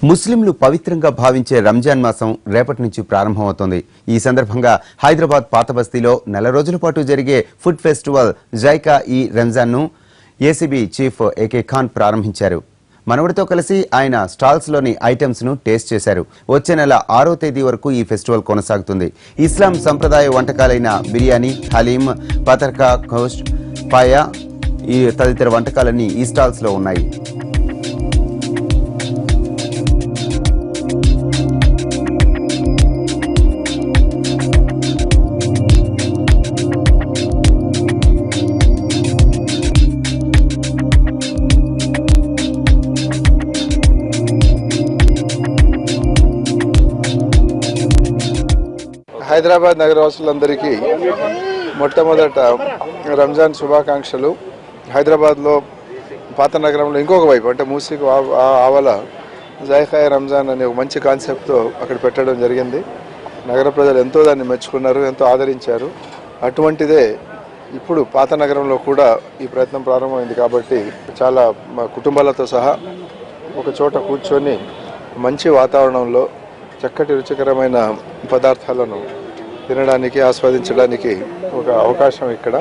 ముస్లింలు పవిత్రంగా భావించే రంజాన్ మాసం రేపటి నుంచి ప్రారంభమవుతోంది. ఈ సందర్భంగా హైదరాబాద్ పాత బస్తీలో నెల రోజుల పాటు జరిగే ఫుడ్ ఫెస్టివల్ జైకా ఈ రంజాన్ను ఏసీబీ చీఫ్ ఏకే ఖాన్ ప్రారంభించారు. మనవడితో కలిసి ఆయన స్టాల్స్లోని ఐటమ్స్ను టేస్ట్ చేశారు. వచ్చే నెల 6వ తేదీ వరకు ఈ ఫెస్టివల్ కొనసాగుతుంది. ఇస్లాం సంప్రదాయ వంటకాలైన బిర్యానీ, హలీం, పతర్కా, గోష్, పాయా ఈ తదితర వంటకాలన్నీ ఈ స్టాల్స్లో ఉన్నాయి. హైదరాబాద్ నగరవాసులందరికీ మొట్టమొదట రంజాన్ శుభాకాంక్షలు. హైదరాబాద్లో పాత నగరంలో ఇంకొక వైపు అంటే మూసీకి ఆవల జైకా రంజాన్ అనే ఒక మంచి కాన్సెప్ట్తో అక్కడ పెట్టడం జరిగింది. నగర ప్రజలు ఎంతో దాన్ని మెచ్చుకున్నారు, ఎంతో ఆదరించారు. అటువంటిదే ఇప్పుడు పాత నగరంలో కూడా ఈ ప్రయత్నం ప్రారంభమైంది. కాబట్టి చాలా కుటుంబాలతో సహా ఒక చోట కూర్చొని మంచి వాతావరణంలో చక్కటి రుచికరమైన పదార్థాలను తినడానికి, ఆస్వాదించడానికి ఒక అవకాశం ఇక్కడ.